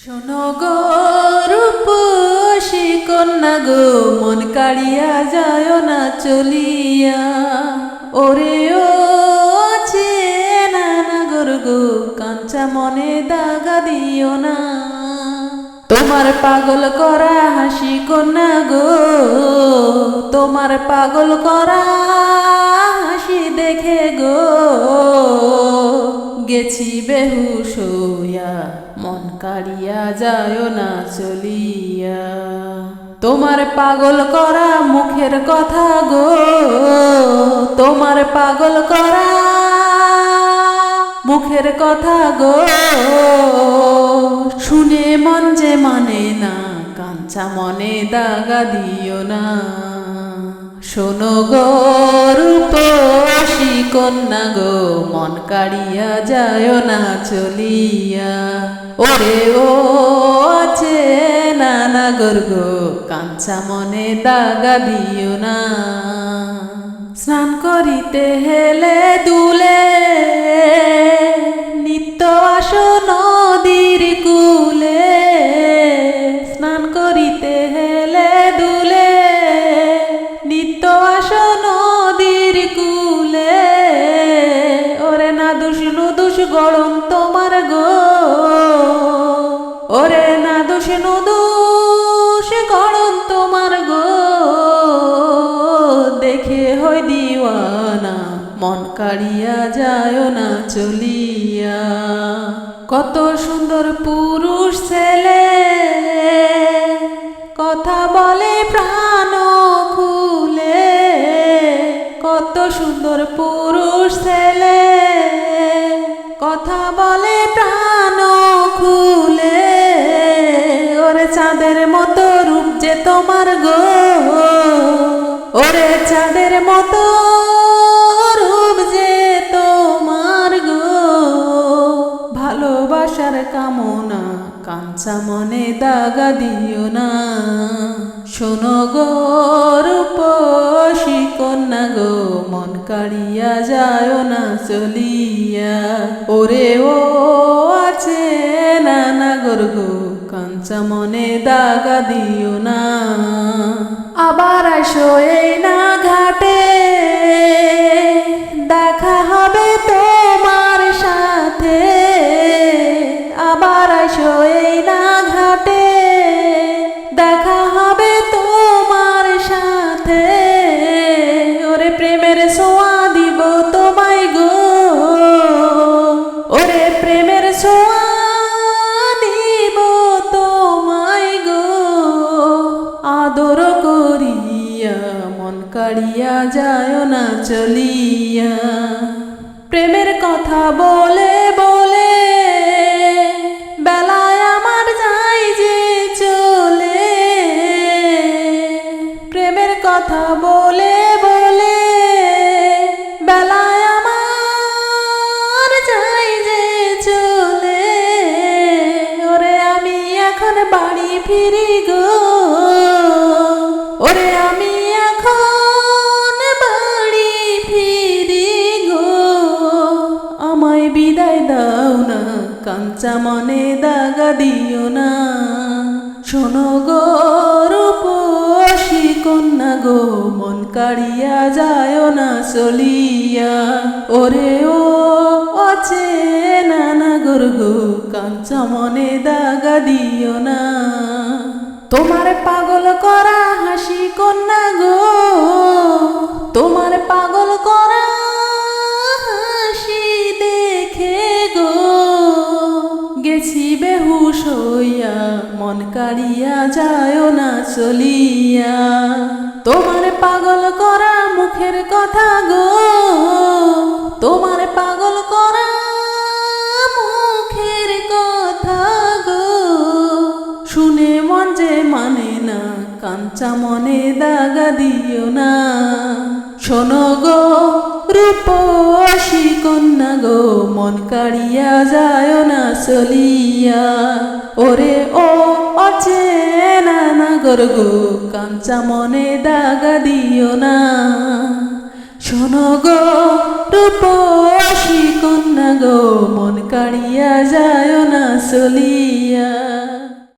শোনো গো রূপসী কন্যা গো, মন কাড়িয়া যায় না চলিয়া। ওরে ও চেনা নাগর গো, কাঞ্চা মনে দাগা দিও না। তোমার পাগল করা হাসি কন্যা গো, তোমার পাগল করা হাসি দেখে গো গেছি বেহুশ হইয়া, মন কাড়িয়া যায় না চলিয়া। তোমার পাগল করা মুখের কথা গো, তোমার পাগল করা মুখের কথা গো শুনে মন যে মানে না, কাঞ্চা মনে দাগা দিও না। শোনো গো রূপসী কন্যা গো, মন কাড়িয়া যায় না চলিয়া। ওরে ও আছে নাগর গো, কাঞ্চা মনে দাগা দিও না। স্নান করিতে হেলে দুলে, নিত্য আসো নদীর কূলে। স্নান করিতে হেলে দুলে, নিত্য আসো নদীর কূলে। ওরে না দুষ নুদুষ গড়ন তোমার গো, ওরে না দুষ নুদুষ গড়ন তোমার গো। দেখে হই দিওয়ানা, মন কাড়িয়া যায় না চলিয়া। কত সুন্দর পুরুষ ছেলে, কথা বলে প্রাণ খুলে। কত সুন্দর পুরুষ ছেলে, কথা বলে প্রাণ খুলে। ওরে চাঁদের মতো রূপ যে তোমার গো, ওরে চাঁদের মতো রূপ যে তোমার গো। ভালোবাসার কামনা, কাঞ্চা মনে দাগা দিও না। শোনো গো রূপসী কন্যা গো, মন কাড়িয়া যায় না চলিয়া। ওরে ও আছে নাগর গো, কাঞ্চা মনে দাগা দিও না। আবার আসো এই না ঘাটে, দেখা হবে তোমার সাথে। আবার আসো এই না ঘাটে, দেখা হবে তোমার সাথে। ওরে প্রেমের ছোঁয়া দিব তোমায় গো, ওরে প্রেমের ছোঁয়া দিব তোমায় গো। আদর করিয়া মন কাড়িয়া যায় না চলিয়া। প্রেমের কথা বলে বলে বেলায় আমার যাই যে চলে। প্রেমের কথা বলে বলে বেলায় আমার যাই যে চলে। ওরে আমি এখন বাড়ি ফিরি গো, ওরে আমি এখন বাড়ি ফিরি গো। আমায় বিদায় দাও না, কাঞ্চা মনে দাগা দিও না। শোনো গো রূপসী কন্যা গো, মন কাড়িয়া যায় না চলিয়া। ওরে ও আছে নাগর গো, কাঞ্চা মনে দাগা দিও না। তোমার পাগল করা হাসি কন্যা গো, তোমার পাগল করা হাসি দেখে গো গেছি বেহুশ হইয়া, মন কাড়িয়া যায় না চলিয়া। তোমার পাগল করা মুখের কথা গো, তোমার পাগল করা মুখের কথা গো শুনে মন যে মানে না, কাঞ্চা মনে দাগা দিও না। শোনো গো রূপসী কন্যা গো, মন কাড়িয়া যায় না চলিয়া। ওরে ও অচেনা নাগর গো, কাঞ্চা মনে দাগা দিও না। শোনো গো রূপসী কন্যা গো, মন কাড়িয়া যায় না চলিয়া।